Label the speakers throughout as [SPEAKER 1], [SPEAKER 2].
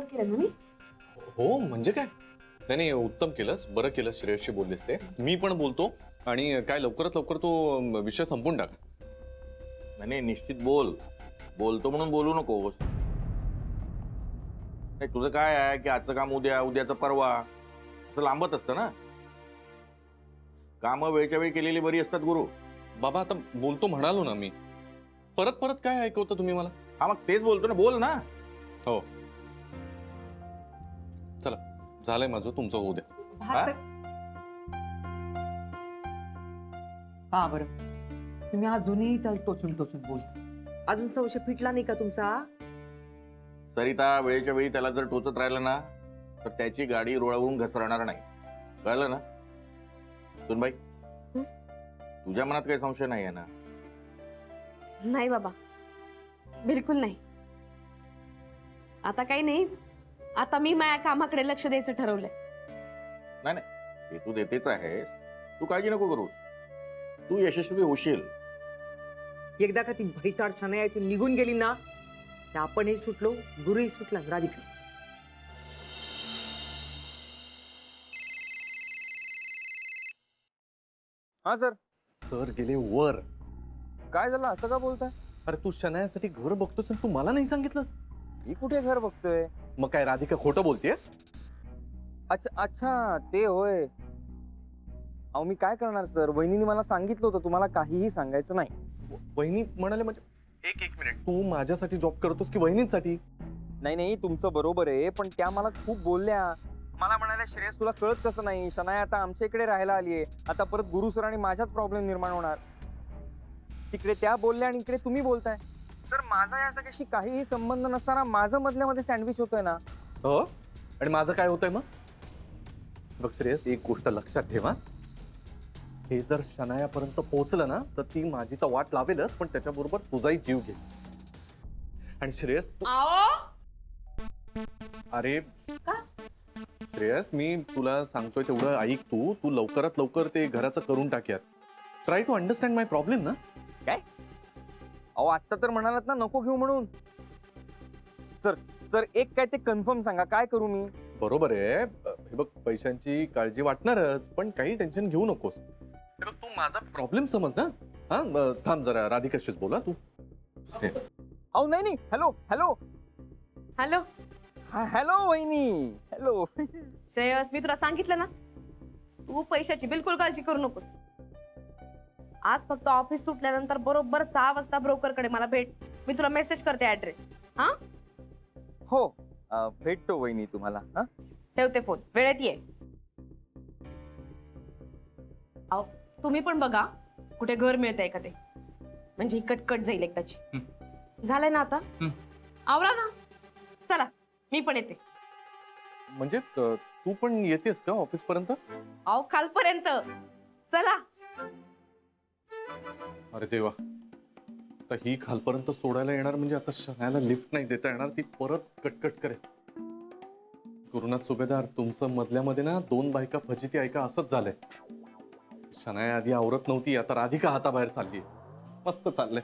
[SPEAKER 1] बरोबर केलं ना मी?
[SPEAKER 2] हो म्हणजे काय नाही नाही उत्तम केलंस बरं केलंस श्रेयसशी बोललीस ते मी पण बोलतो आणि काय लवकरात लवकर तो विषय संपून टाक.
[SPEAKER 3] नाही निश्चित बोल. बोलतो म्हणून बोलू नकोस. नाही तुझं काय आहे की आजचं काम उद्या उद्याचं परवा असं लांबत असतं ना. कामं वेळच्या वेळी केलेली बरी असतात गुरु.
[SPEAKER 2] बाबा आता बोलतो म्हणालो ना मी परत परत काय ऐकवतं तुम्ही मला.
[SPEAKER 3] हा मग तेच बोलतो ना बोल ना.
[SPEAKER 2] हो चला झालंय माझं तुमचं होऊ द्या.
[SPEAKER 1] भात
[SPEAKER 4] हा बरं तुम्ही अजूनही त्याला टोचून टोचून बोलता. अजून संशय फिटला नाही का तुमचा?
[SPEAKER 3] सरिता वेळेच्या वेळी त्याला जर टोचत राहिलं ना तर त्याची गाडी रुळावरून घसरणार नाही. कळलं ना सुनबाई? तुझ्या मनात काही संशय नाही आहे ना?
[SPEAKER 1] नाही बाबा, बिलकुल नाही. आता काही नाही, आता मी माझ्या कामाकडे लक्ष द्यायचं ठरवलंय.
[SPEAKER 3] नाही नाही हे तू देतेच आहेस. तू काळजी नको करू. तू यशस्वी होशील.
[SPEAKER 4] एकदा का ती भैताड शनाया इथून निघून गेली ना तर आपणही सुटलो, गुरुही सुटला. राधिका
[SPEAKER 5] हा सर.
[SPEAKER 2] सर गेले वर.
[SPEAKER 5] काय झालं असं का बोलताय?
[SPEAKER 2] अरे तू शनायासाठी घर बघतोस आणि तू मला नाही सांगितलंस.
[SPEAKER 5] मी कुठे घर बघतोय?
[SPEAKER 2] मग काय राधिका खोटं बोलतेय?
[SPEAKER 5] अच्छा अच्छा ते होय. अहो मी काय करणार सर, वहिनीने मला सांगितलं होतं तुम्हाला काहीही सांगायचं नाही.
[SPEAKER 2] वहिनी म्हणाले म्हणजे एक एक मिनिट तू माझ्यासाठी जॉब करतोस की वहिनींसाठी?
[SPEAKER 5] नाही नाही तुमचं बरोबर आहे, पण त्या मला खूप बोलल्या. मला म्हणाल्या श्रेयस तुला कळत कसं नाही, शनाया आता आमच्या इकडे राहायला आलीये, आता परत गुरु सर आणि माझ्यात प्रॉब्लेम निर्माण होणार. तिकडे त्या बोलल्या आणि इकडे तुम्ही बोलताय. सर माझा या सगळ्याशी काहीही संबंध नसताना माझं मधल्या मध्ये सँडविच होतोय ना.
[SPEAKER 2] हो आणि माझं काय होतंय मग? बघ श्रेयस एक गोष्ट लक्षात ठेवा, हे जर शनायापर्यंत पोहोचलं ना तर ती माझी तर वाट लावेलच पण त्याच्याबरोबर तुझाही जीव घेईल. आणि श्रेयस अरे
[SPEAKER 1] का?
[SPEAKER 2] श्रेयस मी तुला सांगतोय तेवढं ऐक. तू तू लवकरात लवकर ते घराचं करून टाक यार. Try to understand my problem ना.
[SPEAKER 5] काय? अहो आत्ता तर म्हणालात ना नको घेऊ म्हणून. सर सर एक काय ते कन्फर्म सांगा, काय करू मी?
[SPEAKER 2] बरोबर आहे. हे बघ पैशांची काळजी वाटणारच पण काही टेन्शन घेऊ नकोस. हे बघ तू माझा प्रॉब्लेम समज ना. हा थांब जरा राधिकाशीच बोला तू.
[SPEAKER 5] अहो नाही नाही हॅलो हॅलो
[SPEAKER 1] हॅलो
[SPEAKER 5] हॅलो वहिनी हॅलो.
[SPEAKER 1] श्रेयस, मी तुला सांगितलं ना, तू पैशाची बिलकुल काळजी करू नकोस. आज फक्त ऑफिस सुटल्यानंतर बरोबर 6 वाजता ब्रोकर कडे मला भेट. मी तुला मेसेज करते ऍड्रेस. हा
[SPEAKER 5] हो भेटतो वहिनी तुम्हाला. हा
[SPEAKER 1] ठेवते फोन, वेळेत ये. अहो तुम्ही पण बघा कुठे घर मिळतंय का ते, म्हणजे ही कटकट जाईल एकदाची. झालंय ना आता? आवरा ना. चला मी पण येते.
[SPEAKER 2] म्हणजे तू पण येतेस का ऑफिस पर्यंत?
[SPEAKER 1] अहो खालपर्यंत चला.
[SPEAKER 2] अरे देवा, आता ही खालपर्यंत सोडायला येणार म्हणजे आता शनायाला लिफ्ट नाही देता येणार, ती परत कटकट करेल. गुरुनाथ सुभेदार तुमचं मधल्या मध्ये ना 2 बायका फजिती ऐका असंच झालंय. शनाया आधी आवरत नव्हती, आता राधिका हाताबाहेर चाललीये. मस्त चाललंय.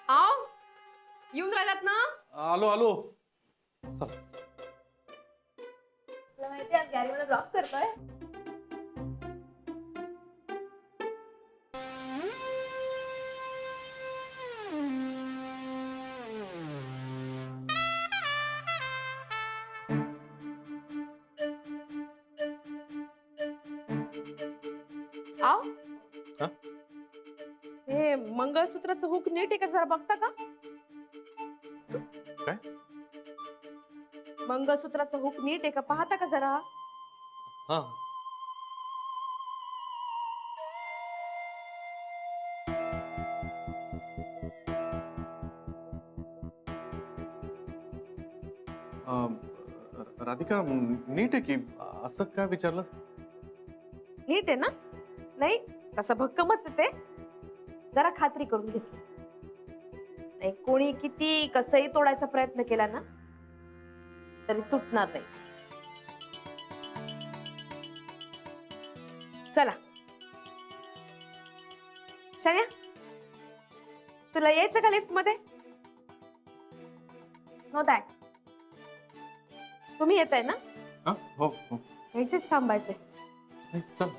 [SPEAKER 1] आव येऊन राहिलात ना?
[SPEAKER 2] आलो आलो. चल.
[SPEAKER 1] तुला माहिती आहे गॅरी मला ब्लॉक करतोय. आव
[SPEAKER 2] हा?
[SPEAKER 1] हे मंगळसूत्राचं हुक नीट आहे का जरा बघता का?
[SPEAKER 2] काय?
[SPEAKER 1] मंगळसूत्राचं हुक नीट आहे का पाहता का जरा?
[SPEAKER 2] हा राधिका नीट आहे की असं काय विचारलं?
[SPEAKER 1] नीट आहे ना? नाही तसं भक्कमच आहे ते. जरा खात्री करून घेतली. नाही कोणी किती कसंही तोडायचा प्रयत्न केला ना तरी तुटणार नाही. चला शन्या, तुला यायचं का लिफ्ट मध्ये? No thanks. तुम्ही येत आहे ना?
[SPEAKER 2] हा? हो हो
[SPEAKER 1] इथेच थांबायचंय.
[SPEAKER 2] नाही, चल.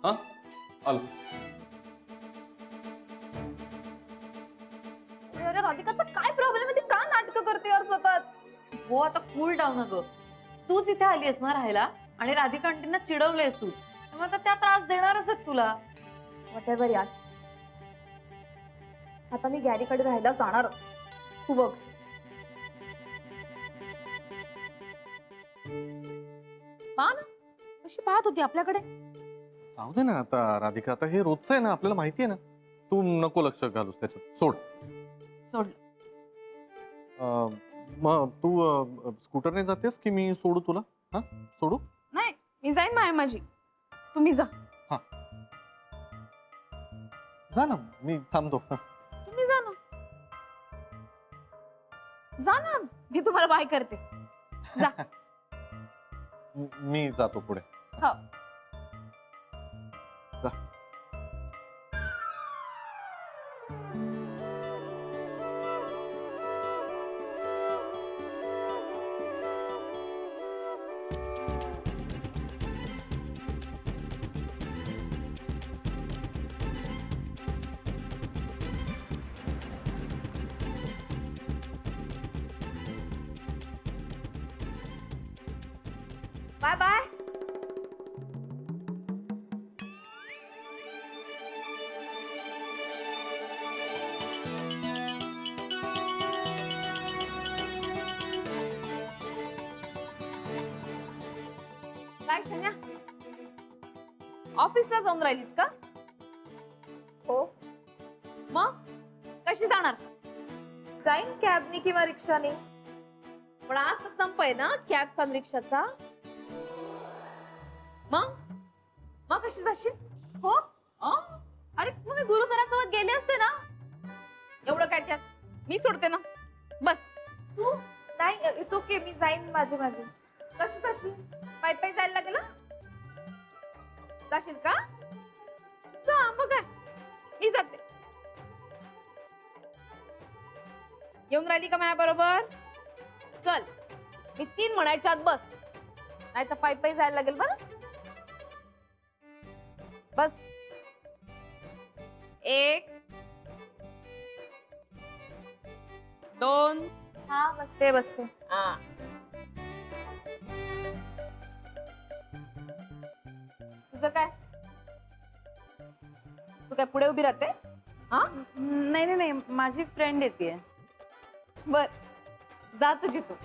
[SPEAKER 2] हा आलो.
[SPEAKER 1] अरे राधिकाचा काय प्रॉब्लेम आहे? ती का नाटकं करते यार सतत?
[SPEAKER 6] हो आता कूल डाऊन अगं. तूच इथे आलीस ना राहायला आणि राधिका आंटींना चिडवलेस तूच, त्यामुळे आता त्या त्रास देणारच आहेत तुला.
[SPEAKER 1] व्हॉटेव्हर यार. आता मी गॅरीकडे राहायला जाणार. तू बघ. पहा ना कशी पाहत होती आपल्याकडे.
[SPEAKER 2] जाऊ दे ना आता राधिका, आता हे रोजचं आहे ना, आपल्याला माहिती आहे ना. तू नको लक्ष घालूस त्याच्यात, सोड.
[SPEAKER 1] सोडलं.
[SPEAKER 2] मग तू स्कूटरने जातेस की मी सोडू तुला? हा सोडू?
[SPEAKER 1] नाही मी जाईन माय माझी. तुम्ही जा.
[SPEAKER 2] जा ना, मी थांबतो.
[SPEAKER 1] तुम्ही जा ना. जा ना, मी तुम्हाला बाय करते. जा.
[SPEAKER 2] मी जातो पुढे.
[SPEAKER 1] हो.
[SPEAKER 2] जा.
[SPEAKER 1] Bye bye. काय शन्या, ऑफिसला जाऊन राहिलीस का? हो. मग कशी जाणार? जाईन कॅबनी किंवा रिक्षाने. पण आज तर संप आहे ना कॅबचा आणि रिक्षाचा. मग कशी जाशील? हो. अरे तुम्ही गुरु सरांसोबत गेले असते ना. एवढं काय त्यात, मी सोडते ना. बस. तू नाही, इट्स ओके, मी जाईन माझी. कशी जाशील? पाय पाय जायला लागेल ना. जाशील का? जा मग काय, मी जाते. येऊन राहिली का माझ्या बरोबर? चल, मी 3 म्हणायच्या आत बस, नाही तर पाय पाय जायला लागेल. बरं बस. 1 2. हा बसते. हा. तुझं काय? तू काय पुढे उभी राहते? हा
[SPEAKER 6] नाही माझी फ्रेंड येते.
[SPEAKER 1] बर, जा तुझी तू.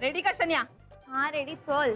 [SPEAKER 1] रेडी का शन्या? हा रेडी. चल.